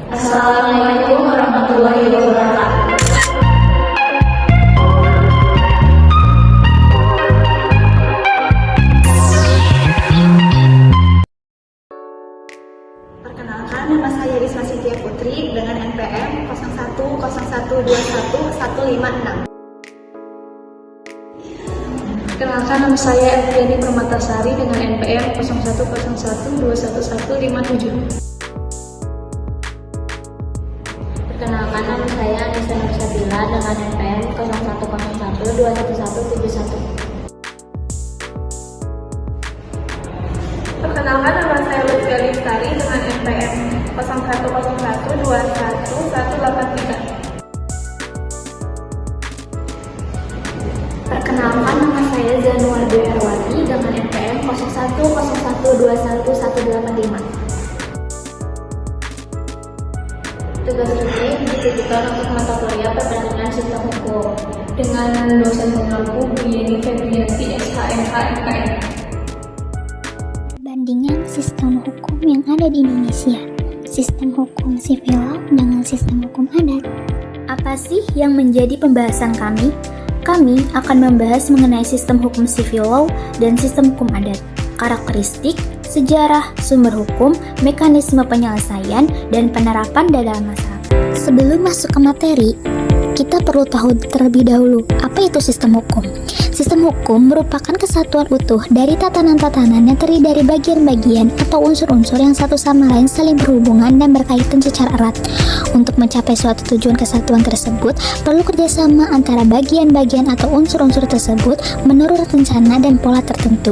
Assalamualaikum warahmatullahi wabarakatuh. Perkenalkan, nama saya Risma Sintia Putri dengan NPM 0101215156. Perkenalkan, nama saya Elviani Permatasari dengan NPM 0101211157. Perkenalkan, nama saya Anissa Nursabila dengan NPM 0101211171. Perkenalkan, nama saya Lutfi Lestari dengan NPM 0101211183. Perkenalkan, nama saya Zanuardi Erwati dengan NPM 0101211185. Tugas ini ditujukan untuk mata kuliah perbandingan sistem hukum Dengan dosen pemangku Bu Yeni Febrianti SHMH MKN. Perbandingan sistem hukum yang ada di Indonesia, sistem hukum sivil dengan sistem hukum adat. Apa sih yang menjadi pembahasan kami? Kami akan membahas mengenai sistem hukum civil law dan sistem hukum adat, karakteristik, sejarah, sumber hukum, mekanisme penyelesaian, dan penerapan dalam masalah. Sebelum masuk ke materi, kita perlu tahu terlebih dahulu apa itu sistem hukum. Sistem hukum merupakan kesatuan utuh dari tatanan-tatanan yang terdiri dari bagian-bagian atau unsur-unsur yang satu sama lain saling berhubungan dan berkaitan secara erat. Untuk mencapai suatu tujuan kesatuan tersebut, perlu kerjasama antara bagian-bagian atau unsur-unsur tersebut menurut rencana dan pola tertentu.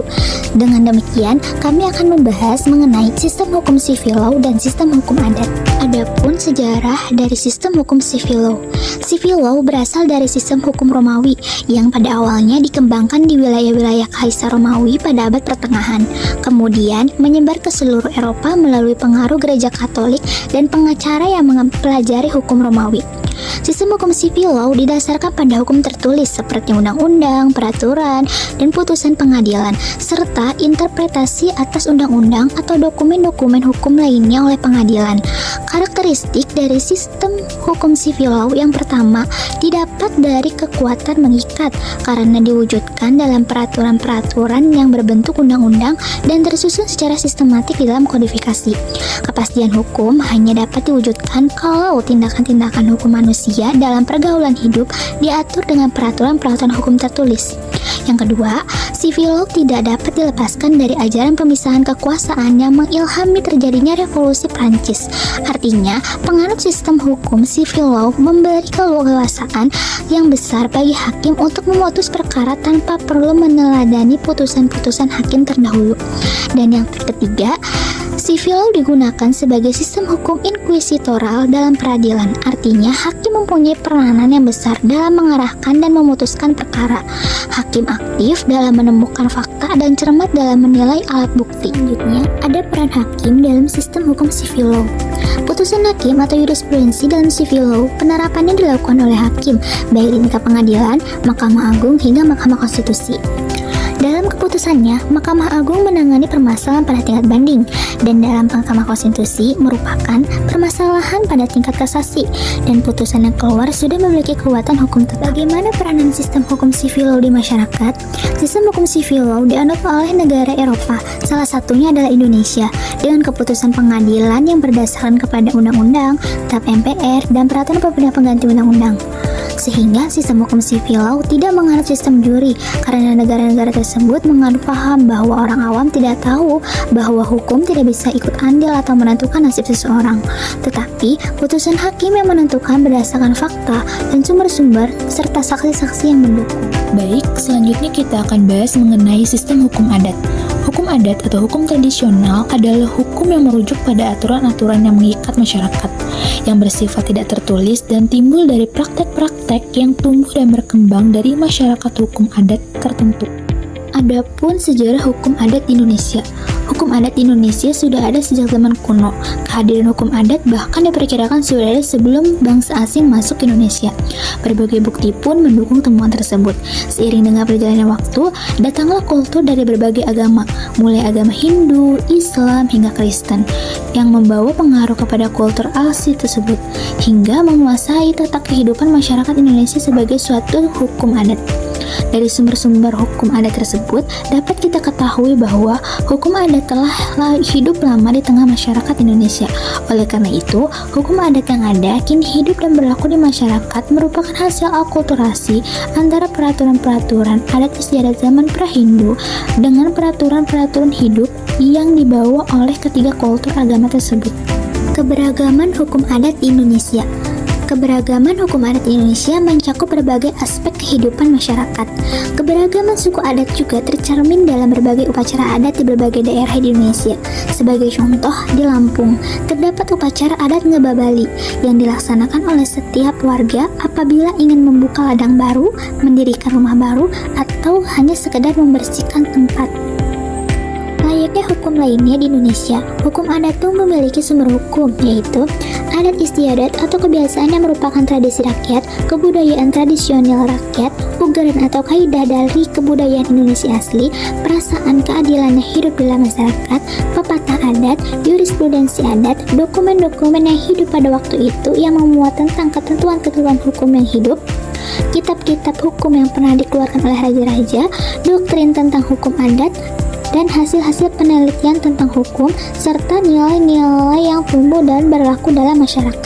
Dengan demikian, kami akan membahas mengenai sistem hukum civil law dan sistem hukum adat. Adapun sejarah dari sistem hukum civil law. Civil law berasal dari sistem hukum Romawi yang pada awalnya dikembangkan di wilayah-wilayah Kaisar Romawi pada abad pertengahan, kemudian menyebar ke seluruh Eropa melalui pengaruh gereja Katolik dan pengacara yang mempelajari hukum Romawi. Sistem hukum civil law didasarkan pada hukum tertulis seperti undang-undang, peraturan, dan putusan pengadilan, serta interpretasi atas undang-undang atau dokumen-dokumen hukum lainnya oleh pengadilan. Karakteristik dari sistem hukum civil law yang pertama didapat dari kekuatan mengikat karena diwujudkan dalam peraturan-peraturan yang berbentuk undang-undang dan tersusun secara sistematik di dalam kodifikasi. Kepastian hukum hanya dapat diwujudkan kalau tindakan-tindakan hukum manusia dalam pergaulan hidup diatur dengan peraturan-peraturan hukum tertulis. Yang kedua, civil law tidak dapat dilepaskan dari ajaran pemisahan kekuasaan yang mengilhami terjadinya revolusi Prancis. Artinya, penganut sistem hukum civil law memberi keleluasaan yang besar bagi hakim untuk memutus perkara tanpa perlu meneladani putusan-putusan hakim terdahulu. Dan yang ketiga, civil law digunakan sebagai sistem hukum inkuisitoral dalam peradilan. Artinya, hakim mempunyai peranan yang besar dalam mengarahkan dan memutuskan perkara. Hakim aktif dalam menemukan fakta dan cermat dalam menilai alat bukti. Selanjutnya, ada peran hakim dalam sistem hukum civil law. Putusan hakim atau jurisprudensi dalam civil law, penerapannya dilakukan oleh hakim, baik di tingkat pengadilan, Mahkamah Agung, hingga Mahkamah Konstitusi. Dalam keputusannya, Mahkamah Agung menangani permasalahan pada tingkat banding, dan dalam Mahkamah Konstitusi merupakan permasalahan pada tingkat kasasi, dan putusan yang keluar sudah memiliki kekuatan hukum tetap. Bagaimana peranan sistem hukum civil law di masyarakat? Sistem hukum civil law dianut oleh negara Eropa, salah satunya adalah Indonesia, dengan keputusan pengadilan yang berdasarkan kepada undang-undang, tap MPR, dan peraturan pemerintah pengganti undang-undang. Sehingga sistem hukum civil law tidak menganut sistem juri karena negara-negara tersebut menganut paham bahwa orang awam tidak tahu bahwa hukum tidak bisa ikut andil atau menentukan nasib seseorang, tetapi putusan hakim yang menentukan berdasarkan fakta dan sumber-sumber serta saksi-saksi yang mendukung. Baik, selanjutnya kita akan bahas mengenai sistem hukum adat. Hukum adat atau hukum tradisional adalah hukum yang merujuk pada aturan-aturan yang mengikat masyarakat, yang bersifat tidak tertulis dan timbul dari praktek-praktek yang tumbuh dan berkembang dari masyarakat hukum adat tertentu. Adapun sejarah hukum adat di Indonesia. Hukum adat di Indonesia sudah ada sejak zaman kuno. Kehadiran hukum adat bahkan diperkirakan sudah ada sebelum bangsa asing masuk ke Indonesia. Berbagai bukti pun mendukung temuan tersebut. Seiring dengan perjalanan waktu, datanglah kultur dari berbagai agama, mulai agama Hindu, Islam, hingga Kristen, yang membawa pengaruh kepada kultur asli tersebut, hingga menguasai tata kehidupan masyarakat Indonesia sebagai suatu hukum adat. Dari sumber-sumber hukum adat tersebut, dapat kita ketahui bahwa hukum adat telah hidup lama di tengah masyarakat Indonesia. Oleh karena itu, hukum adat yang ada kini hidup dan berlaku di masyarakat merupakan hasil akulturasi antara peraturan-peraturan adat istiadat zaman pra-Hindu dengan peraturan-peraturan hidup yang dibawa oleh ketiga kultur agama tersebut. Keberagaman hukum adat di Indonesia. Keberagaman hukum adat di Indonesia mencakup berbagai aspek kehidupan masyarakat. Keberagaman suku adat juga tercermin dalam berbagai upacara adat di berbagai daerah di Indonesia. Sebagai contoh, di Lampung, terdapat upacara adat Ngebabali yang dilaksanakan oleh setiap warga apabila ingin membuka ladang baru, mendirikan rumah baru, atau hanya sekedar membersihkan tempat. Layaknya hukum lainnya di Indonesia, hukum adat pun memiliki sumber hukum, yaitu adat istiadat atau kebiasaan yang merupakan tradisi rakyat, kebudayaan tradisional rakyat, ugaran atau kaidah dari kebudayaan Indonesia asli, perasaan keadilannya hidup dalam masyarakat, pepatah adat, jurisprudensi adat, dokumen-dokumen yang hidup pada waktu itu yang memuat tentang ketentuan-ketentuan hukum yang hidup, kitab-kitab hukum yang pernah dikeluarkan oleh raja-raja, doktrin tentang hukum adat, dan hasil-hasil penelitian tentang hukum, serta nilai-nilai yang tumbuh dan berlaku dalam masyarakat.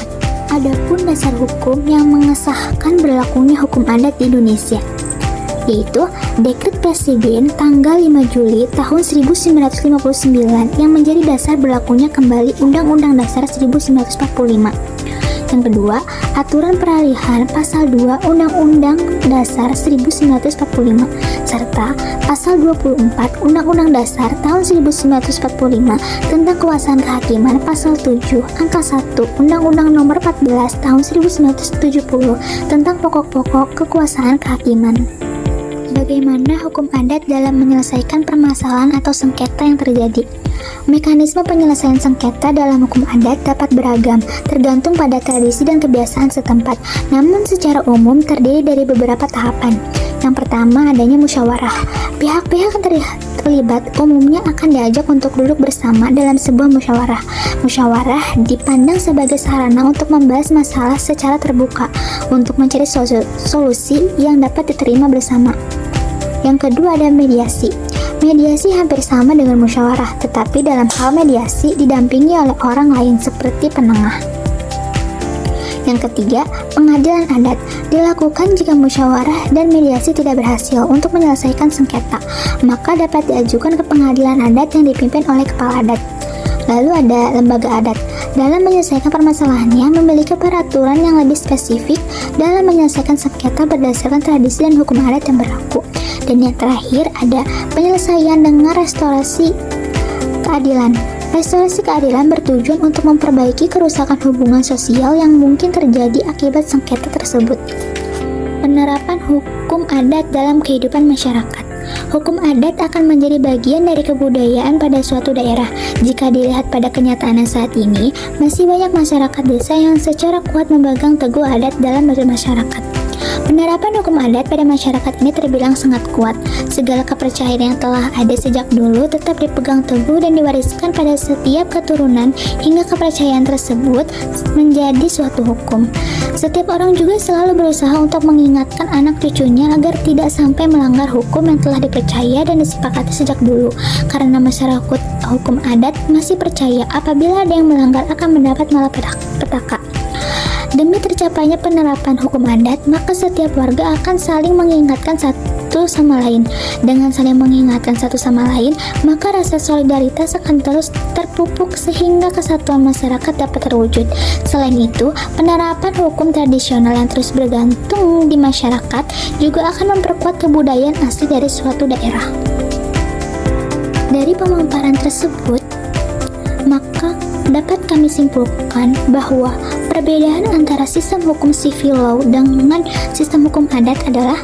Adapun dasar hukum yang mengesahkan berlakunya hukum adat di Indonesia, yaitu Dekret Presiden tanggal 5 Juli tahun 1959 yang menjadi dasar berlakunya kembali Undang-Undang Dasar 1945. Yang kedua, Aturan Peralihan Pasal 2 Undang-Undang Dasar 1945 serta Pasal 24 Undang-Undang Dasar tahun 1945 tentang Kekuasaan Kehakiman Pasal 7 Angka 1 Undang-Undang Nomor 14 tahun 1970 tentang pokok-pokok kekuasaan kehakiman. Bagaimana hukum adat dalam menyelesaikan permasalahan atau sengketa yang terjadi? Mekanisme penyelesaian sengketa dalam hukum adat dapat beragam, tergantung pada tradisi dan kebiasaan setempat. Namun secara umum terdiri dari beberapa tahapan. Yang pertama, adanya musyawarah. Pihak-pihak yang terlibat umumnya akan diajak untuk duduk bersama dalam sebuah musyawarah. Musyawarah dipandang sebagai sarana untuk membahas masalah secara terbuka, untuk mencari solusi yang dapat diterima bersama. Yang kedua, ada mediasi. Mediasi hampir sama dengan musyawarah, tetapi dalam hal mediasi didampingi oleh orang lain seperti penengah. Yang ketiga, pengadilan adat dilakukan jika musyawarah dan mediasi tidak berhasil untuk menyelesaikan sengketa, maka dapat diajukan ke pengadilan adat yang dipimpin oleh kepala adat. Lalu ada lembaga adat. Dalam menyelesaikan permasalahannya memiliki peraturan yang lebih spesifik dalam menyelesaikan sengketa berdasarkan tradisi dan hukum adat yang berlaku. Dan yang terakhir ada penyelesaian dengan restorasi keadilan. Restorasi keadilan bertujuan untuk memperbaiki kerusakan hubungan sosial yang mungkin terjadi akibat sengketa tersebut. Penerapan hukum adat dalam kehidupan masyarakat. Hukum adat akan menjadi bagian dari kebudayaan pada suatu daerah. Jika dilihat pada kenyataannya saat ini, masih banyak masyarakat desa yang secara kuat memegang teguh adat dalam masyarakat. Penerapan hukum adat pada masyarakat ini terbilang sangat kuat. Segala kepercayaan yang telah ada sejak dulu tetap dipegang teguh dan diwariskan pada setiap keturunan hingga kepercayaan tersebut menjadi suatu hukum. Setiap orang juga selalu berusaha untuk mengingatkan anak cucunya agar tidak sampai melanggar hukum yang telah dipercaya dan disepakati sejak dulu. Karena masyarakat hukum adat masih percaya apabila ada yang melanggar akan mendapat malapetaka. Demi tercapainya penerapan hukum adat, maka setiap warga akan saling mengingatkan satu sama lain. Dengan saling mengingatkan satu sama lain, maka rasa solidaritas akan terus terpupuk sehingga kesatuan masyarakat dapat terwujud. Selain itu, penerapan hukum tradisional yang terus bergantung di masyarakat juga akan memperkuat kebudayaan asli dari suatu daerah. Dari pemaparan tersebut, maka dapat kami simpulkan bahwa perbedaan antara sistem hukum civil law dengan sistem hukum adat adalah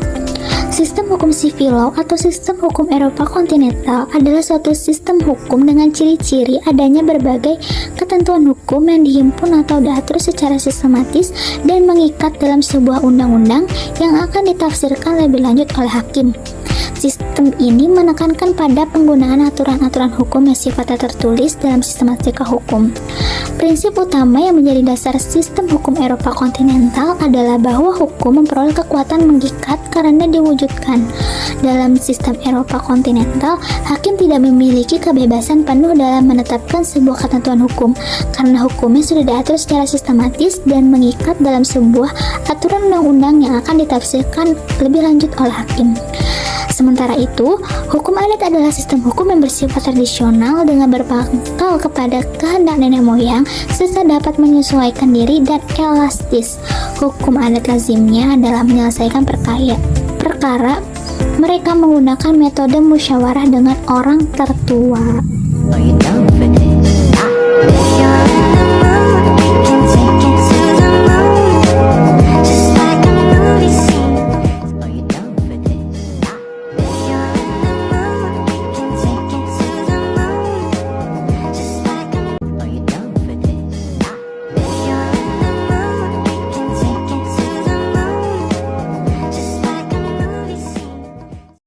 Sistem hukum civil law atau sistem hukum Eropa kontinental adalah suatu sistem hukum dengan ciri-ciri adanya berbagai ketentuan hukum yang dihimpun atau diatur secara sistematis dan mengikat dalam sebuah undang-undang yang akan ditafsirkan lebih lanjut oleh hakim. Sistem ini menekankan pada penggunaan aturan-aturan hukum yang sifatnya tertulis dalam sistematika hukum. Prinsip utama yang menjadi dasar sistem hukum Eropa kontinental adalah bahwa hukum memperoleh kekuatan mengikat karena diwujudkan. Dalam sistem Eropa kontinental, hakim tidak memiliki kebebasan penuh dalam menetapkan sebuah ketentuan hukum, karena hukumnya sudah diatur secara sistematis dan mengikat dalam sebuah aturan undang-undang yang akan ditafsirkan lebih lanjut oleh hakim. Sementara itu, hukum adat adalah sistem hukum yang bersifat tradisional dengan berpangkal kepada kehendak nenek moyang serta dapat menyesuaikan diri dan elastis. Hukum adat lazimnya adalah menyelesaikan perkara mereka menggunakan metode musyawarah dengan orang tertua. Are you down for this?